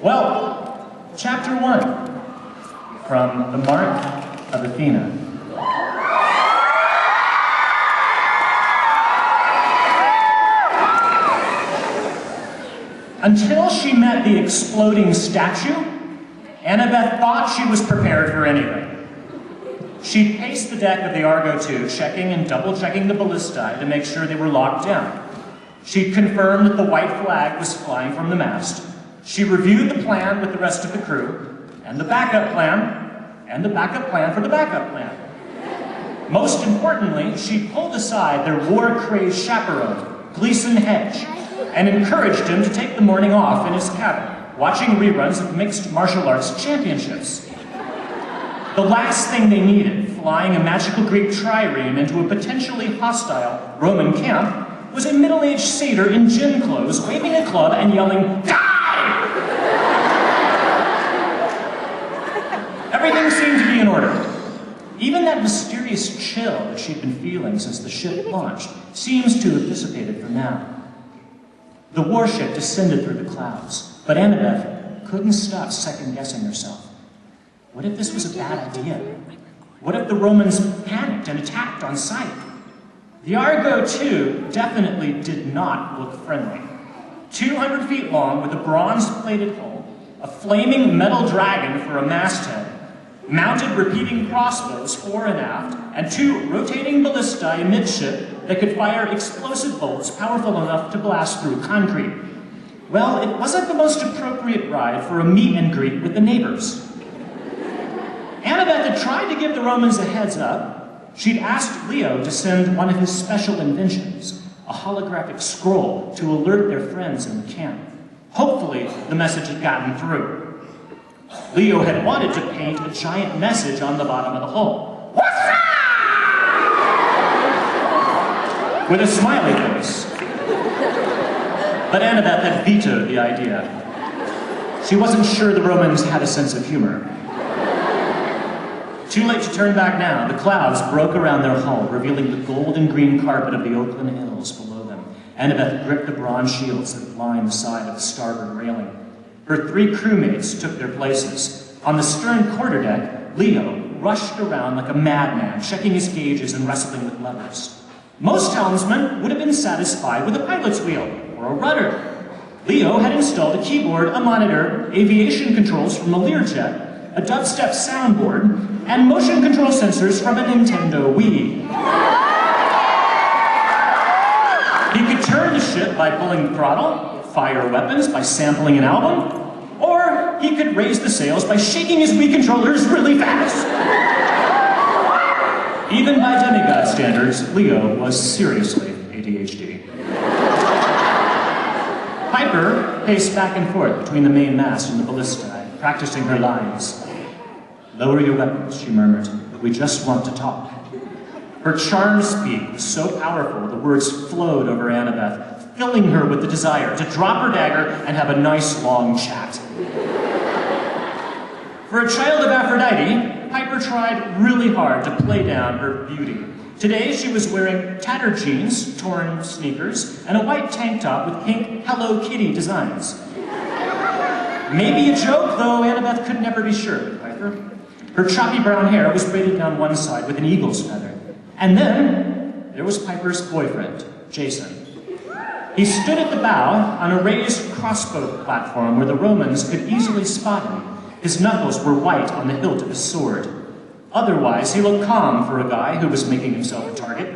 Well, chapter 1 from the Mark of Athena. Until she met the exploding statue, Annabeth thought she was prepared for anything. She paced the deck of the Argo II, checking and double-checking the ballistae to make sure they were locked down. She confirmed that the white flag was flying from the mast. She reviewed the plan with the rest of the crew, and the backup plan, and the backup plan for the backup plan. Most importantly, she pulled aside their war-crazed chaperone, Gleason Hedge, and encouraged him to take the morning off in his cabin, watching reruns of mixed martial arts championships. The last thing they needed, flying a magical Greek trireme into a potentially hostile Roman camp, was a middle-aged satyr in gym clothes waving a club and yelling, "Die!" Everything seemed to be in order. Even that mysterious chill that she'd been feeling since the ship launched seems to have dissipated for now. The warship descended through the clouds, but Annabeth couldn't stop second-guessing herself. What if this was a bad idea? What if the Romans panicked and attacked on sight? The Argo II definitely did not look friendly. 200 feet long with a bronze-plated hull, a flaming metal dragon for a masthead, mounted repeating crossbows fore and aft, and 2 rotating ballistae amidship that could fire explosive bolts powerful enough to blast through concrete. Well, it wasn't the most appropriate ride for a meet and greet with the neighbors. Annabeth had tried to give the Romans a heads up. She'd asked Leo to send one of his special inventions, a holographic scroll, to alert their friends in the camp. Hopefully, the message had gotten through. Leo had wanted to paint a giant message on the bottom of the hull. "What's up?" with a smiley face. But Annabeth had vetoed the idea. She wasn't sure the Romans had a sense of humor. Too late to turn back now. The clouds broke around their hull, revealing the gold and green carpet of the Oakland Hills below them. Annabeth gripped the bronze shields that lined the side of the starboard railing. Her 3 crewmates took their places. On the stern quarterdeck, Leo rushed around like a madman, checking his gauges and wrestling with levers. Most helmsmen would have been satisfied with a pilot's wheel or a rudder. Leo had installed a keyboard, a monitor, aviation controls from a Learjet, a dubstep soundboard, and motion control sensors from a Nintendo Wii. He could turn the ship by pulling the throttle, fire weapons by sampling an album, or he could raise the sails by shaking his Wii controllers really fast. Even by demigod standards, Leo was seriously ADHD. Piper paced back and forth between the main mast and the ballistae, practicing her lines. "Lower your weapons," she murmured. "We just want to talk." Her charm speak was so powerful, the words flowed over Annabeth, filling her with the desire to drop her dagger and have a nice long chat. For a child of Aphrodite, Piper tried really hard to play down her beauty. Today she was wearing tattered jeans, torn sneakers, and a white tank top with pink Hello Kitty designs. Maybe a joke, though Annabeth could never be sure with Piper. Her choppy brown hair was braided down one side with an eagle's feather. And then there was Piper's boyfriend, Jason. He stood at the bow on a raised crossbow platform where the Romans could easily spot him. His knuckles were white on the hilt of his sword. Otherwise, he looked calm for a guy who was making himself a target.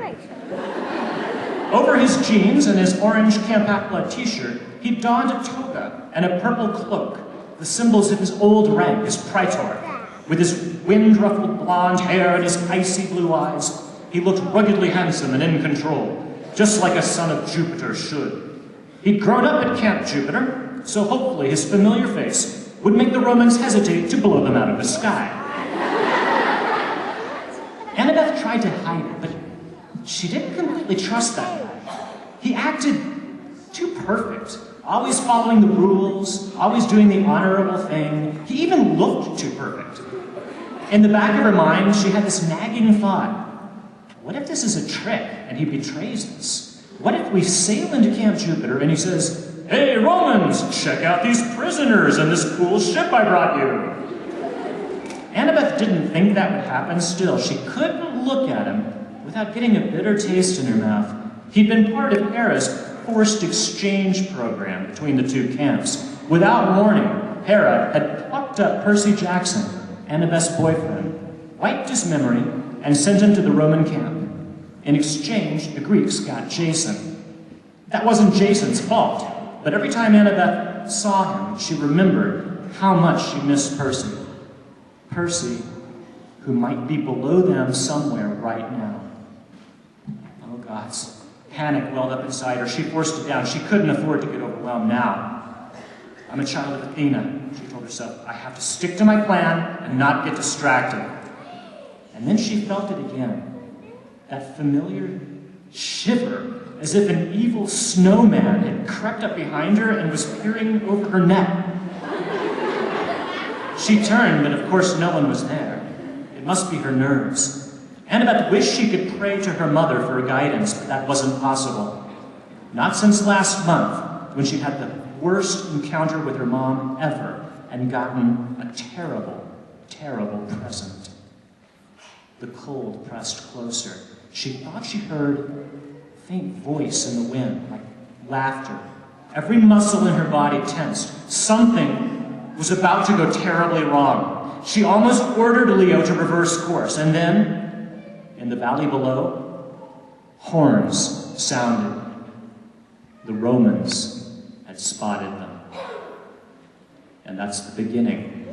Over his jeans and his orange Campacla t-shirt, he donned a toga and a purple cloak, the symbols of his old rank as praetor. With his wind-ruffled blonde hair and his icy blue eyes, he looked ruggedly handsome and in control, just like a son of Jupiter should. He'd grown up at Camp Jupiter, so hopefully his familiar face would make the Romans hesitate to blow them out of the sky. Annabeth tried to hide it, but she didn't completely trust that guy. He acted too perfect, always following the rules, always doing the honorable thing. He even looked too perfect. In the back of her mind, she had this nagging thought. What if this is a trick and he betrays us? What if we sail into Camp Jupiter and he says, "Hey, Romans, check out these prisoners and this cool ship I brought you." Annabeth didn't think that would happen. Still, she couldn't look at him without getting a bitter taste in her mouth. He'd been part of Hera's forced exchange program between the two camps. Without warning, Hera had plucked up Percy Jackson, Annabeth's boyfriend, wiped his memory, and sent him to the Roman camp. In exchange, the Greeks got Jason. That wasn't Jason's fault, but every time Annabeth saw him, she remembered how much she missed Percy. Percy, who might be below them somewhere right now. Oh, gods. Panic welled up inside her. She forced it down. She couldn't afford to get overwhelmed now. I'm a child of Athena, she told herself. I have to stick to my plan and not get distracted. And then she felt it again. That familiar shiver, as if an evil snowman had crept up behind her and was peering over her neck. She turned, but of course no one was there. It must be her nerves. Annabeth wished she could pray to her mother for guidance, but that wasn't possible. Not since last month, when she had the worst encounter with her mom ever and gotten a terrible, terrible present. The cold pressed closer. She thought she heard a faint voice in the wind, like laughter. Every muscle in her body tensed. Something was about to go terribly wrong. She almost ordered Leo to reverse course, and then, in the valley below, horns sounded. The Romans had spotted them. And that's the beginning.